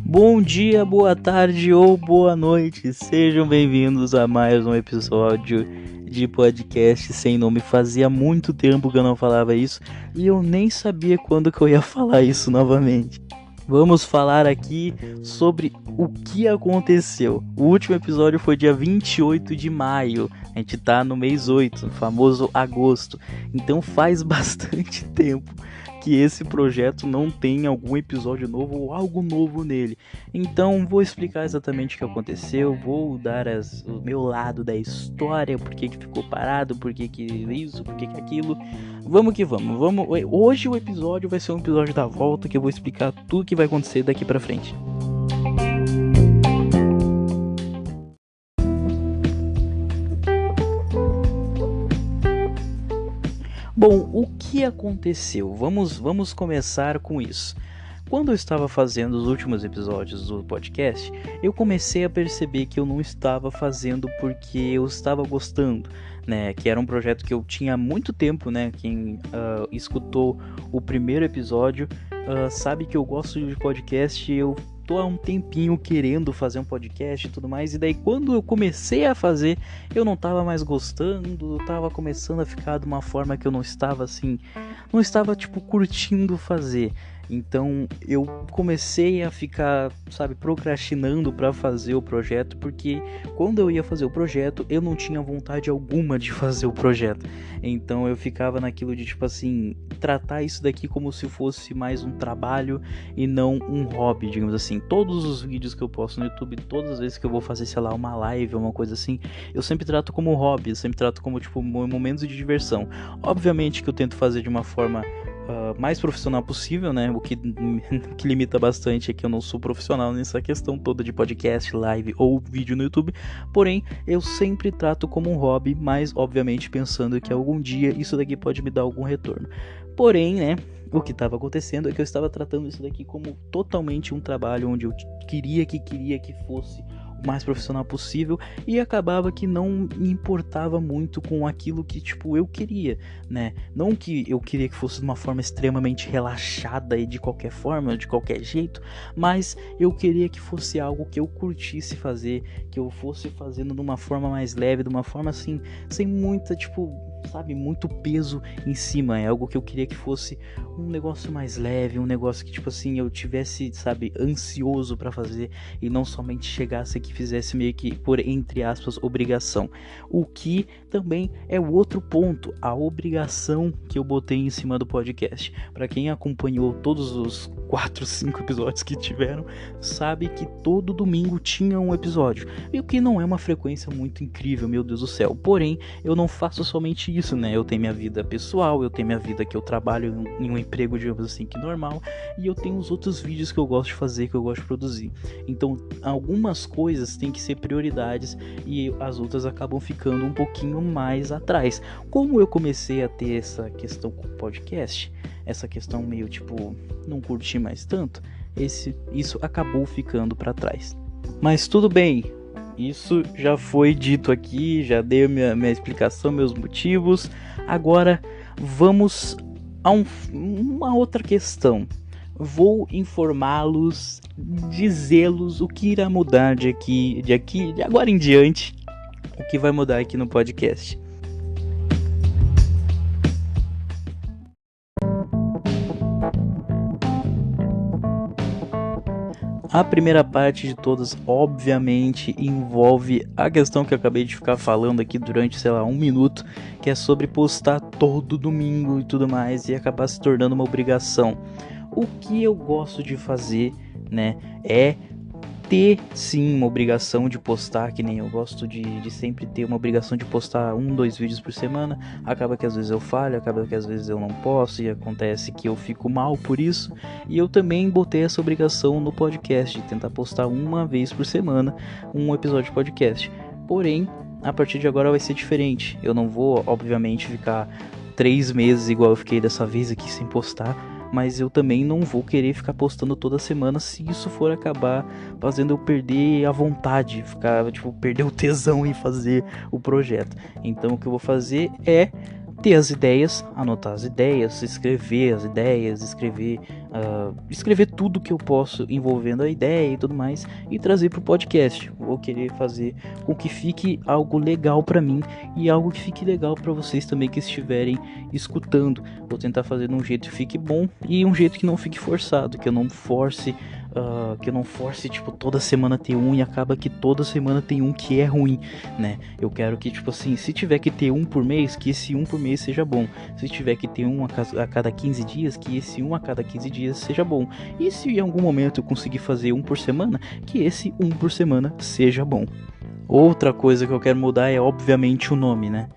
Bom dia, boa tarde ou boa noite, sejam bem-vindos a mais um episódio de podcast sem nome. Fazia muito tempo que eu não falava isso e eu nem sabia quando que eu ia falar isso novamente. Vamos falar aqui sobre o que aconteceu. O último episódio foi dia 28 de maio, a gente tá no mês 8, no famoso agosto, então faz bastante tempo que esse projeto não tem algum episódio novo ou algo novo nele. Então vou explicar exatamente o que aconteceu, vou dar o meu lado da história, por que ficou parado, por que isso, por que aquilo. Vamos que vamos. Hoje o episódio vai ser um episódio da volta, que eu vou explicar tudo que vai acontecer daqui pra frente. Bom, o que aconteceu? Vamos começar com isso. Quando eu estava fazendo os últimos episódios do podcast, eu comecei a perceber que eu não estava fazendo porque eu estava gostando, né? Que era um projeto que eu tinha há muito tempo, né? Quem escutou o primeiro episódio sabe que eu gosto de podcast. Eu tô há um tempinho querendo fazer um podcast e tudo mais, e daí quando eu comecei a fazer, eu não tava mais gostando, eu tava começando a ficar de uma forma que eu não estava tipo curtindo fazer. Então eu comecei a ficar, procrastinando para fazer o projeto, porque quando eu ia fazer o projeto, eu não tinha vontade alguma de fazer o projeto. Então eu ficava naquilo de tratar isso daqui como se fosse mais um trabalho e não um hobby, digamos assim. Todos os vídeos que eu posto no YouTube, todas as vezes que eu vou fazer, uma live ou uma coisa assim, eu sempre trato como hobby, eu sempre trato como momentos de diversão. Obviamente que eu tento fazer de uma forma mais profissional possível, né? O que limita bastante é que eu não sou profissional nessa questão toda de podcast, live ou vídeo no YouTube. Porém, eu sempre trato como um hobby, mas obviamente pensando que algum dia isso daqui pode me dar algum retorno. Porém, né? O que estava acontecendo é que eu estava tratando isso daqui como totalmente um trabalho onde eu queria que fosse o mais profissional possível, e acabava que não me importava muito com aquilo que eu queria, né? Não que eu queria que fosse de uma forma extremamente relaxada e de qualquer forma, de qualquer jeito, mas eu queria que fosse algo que eu curtisse fazer, que eu fosse fazendo de uma forma mais leve, de uma forma assim, sem muita muito peso em cima. É algo que eu queria que fosse um negócio mais leve, um negócio que eu tivesse, ansioso para fazer, e não somente chegasse aqui e fizesse meio que por, entre aspas, obrigação. O que também é o outro ponto, a obrigação que eu botei em cima do podcast. Para quem acompanhou todos os 4, 5 episódios que tiveram, sabe que todo domingo tinha um episódio, e o que não é uma frequência muito incrível, meu Deus do céu. Porém, eu não faço somente isso, né? Eu tenho minha vida pessoal, eu tenho minha vida que eu trabalho em um emprego, digamos assim, que normal, e eu tenho os outros vídeos que eu gosto de fazer, que eu gosto de produzir. Então, algumas coisas têm que ser prioridades e as outras acabam ficando um pouquinho mais atrás. Como eu comecei a ter essa questão com o podcast, essa questão meio não curti mais tanto, isso acabou ficando para trás. Mas tudo bem. Isso já foi dito aqui, já dei minha explicação, meus motivos. Agora vamos a uma outra questão. Vou informá-los, dizê-los o que irá mudar de agora em diante, o que vai mudar aqui no podcast. A primeira parte de todas, obviamente, envolve a questão que eu acabei de ficar falando aqui durante, 1 minuto, que é sobre postar todo domingo e tudo mais, e acabar se tornando uma obrigação. O que eu gosto de fazer, né, é ter sim uma obrigação de postar, que nem eu gosto de sempre ter uma obrigação de postar 1, 2 vídeos por semana. Acaba que às vezes eu falho, acaba que às vezes eu não posso, e acontece que eu fico mal por isso. E eu também botei essa obrigação no podcast, de tentar postar uma vez por semana um episódio de podcast. Porém, a partir de agora vai ser diferente. Eu não vou, obviamente, ficar 3 meses igual eu fiquei dessa vez aqui sem postar, mas eu também não vou querer ficar postando toda semana se isso for acabar fazendo eu perder a vontade, perder o tesão em fazer o projeto. Então o que eu vou fazer é ter as ideias, anotar as ideias, escrever as ideias, escrever tudo que eu posso envolvendo a ideia e tudo mais e trazer pro podcast. Vou querer fazer com que fique algo legal pra mim e algo que fique legal pra vocês também que estiverem escutando. Vou tentar fazer de um jeito que fique bom e um jeito que não fique forçado, que eu não force tipo, toda semana ter um e acaba que toda semana tem um que é ruim, né? Eu quero que, tipo assim, se tiver que ter um por mês, que esse um por mês seja bom. Se tiver que ter um a cada 15 dias, que esse um a cada 15 dias seja bom. E se em algum momento eu conseguir fazer um por semana, que esse um por semana seja bom. Outra coisa que eu quero mudar é, obviamente, o nome, né?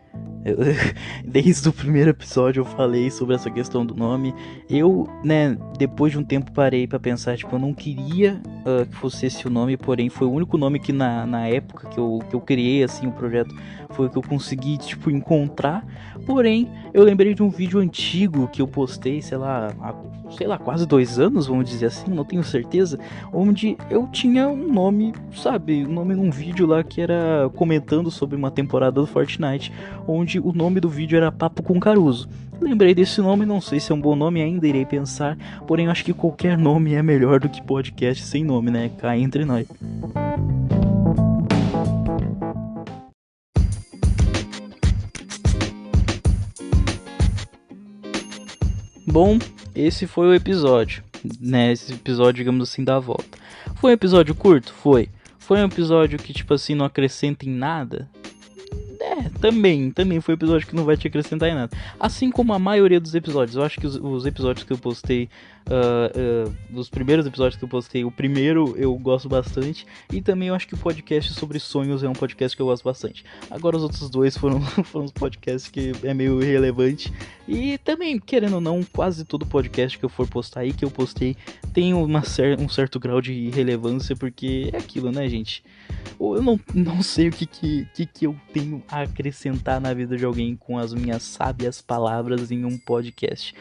Desde o primeiro episódio eu falei sobre essa questão do nome. Eu, né, depois de um tempo parei pra pensar, tipo, eu não queria que fosse esse o nome, porém foi o único nome que na época que eu criei, assim, o projeto, foi o que eu consegui, tipo, encontrar. Porém, eu lembrei de um vídeo antigo que eu postei, sei lá, há quase 2 anos, vamos dizer assim, não tenho certeza, onde eu tinha um nome, sabe, um nome num vídeo lá que era comentando sobre uma temporada do Fortnite, onde o nome do vídeo era Papo com Caruso. Lembrei desse nome, não sei se é um bom nome, ainda irei pensar, porém acho que qualquer nome é melhor do que podcast sem nome, né? Cá entre nós. Bom, esse foi o episódio, né? Esse episódio, digamos assim, da volta. Foi um episódio curto? Foi. Foi um episódio que, tipo assim, não acrescenta em nada? Também foi um episódio que não vai te acrescentar em nada. Assim como a maioria dos episódios. Eu acho que os episódios que eu postei, os primeiros episódios que eu postei, o primeiro eu gosto bastante. E também eu acho que o podcast sobre sonhos é um podcast que eu gosto bastante. Agora os outros dois foram os podcasts que é meio irrelevante. E também, querendo ou não, quase todo podcast que eu for postar aí, que eu postei, tem um certo grau de relevância, porque é aquilo, né, gente? Eu não sei o que eu tenho a acrescentar na vida de alguém com as minhas sábias palavras em um podcast.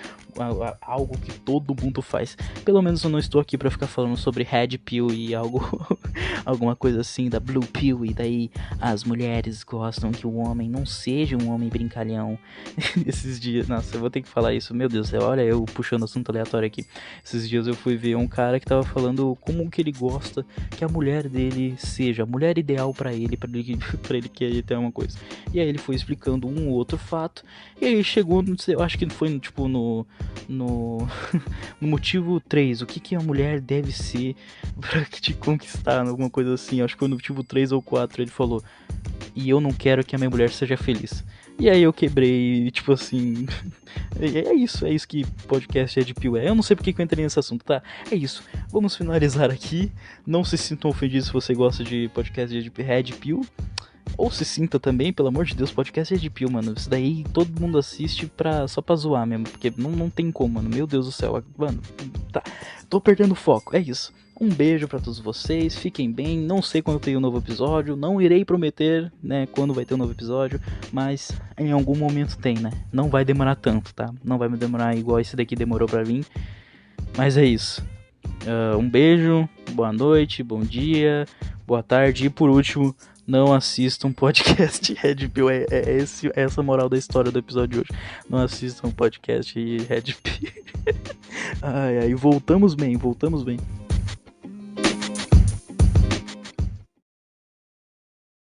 Algo que todo mundo faz. Pelo menos eu não estou aqui pra ficar falando sobre Red Pill e alguma coisa assim da Blue Pill. E daí as mulheres gostam que o homem não seja um homem brincalhão. Esses dias, nossa, eu vou ter que falar isso. Meu Deus, olha eu puxando assunto aleatório aqui. Esses dias eu fui ver um cara que tava falando como que ele gosta que a mulher dele seja a mulher ideal pra ele querer ter uma coisa. E aí ele foi explicando um ou outro fato. E aí chegou, eu acho que foi tipo no motivo 3, o que a mulher deve ser pra te conquistar, alguma coisa assim. Acho que foi no motivo 3 ou 4 ele falou: e eu não quero que a minha mulher seja feliz. E aí eu quebrei, tipo assim. É isso que podcast Red Pill é. Eu não sei porque que eu entrei nesse assunto, tá? É isso. Vamos finalizar aqui. Não se sintam ofendidos se você gosta de podcast de Red Pill. Ou se sinta também, pelo amor de Deus, podcast Red Pill, mano. Isso daí todo mundo assiste só pra zoar mesmo. Porque não tem como, mano. Meu Deus do céu. Mano, tá. Tô perdendo foco. É isso. Um beijo pra todos vocês. Fiquem bem. Não sei quando tem um novo episódio. Não irei prometer, né, quando vai ter um novo episódio. Mas em algum momento tem, né? Não vai demorar tanto, tá? Não vai me demorar igual esse daqui demorou pra vir. Mas é isso. Um beijo. Boa noite. Bom dia. Boa tarde. E por último, não assistam podcast Red Pill. Essa moral da história do episódio de hoje. Não assistam podcast Red Pill. Ai, voltamos bem.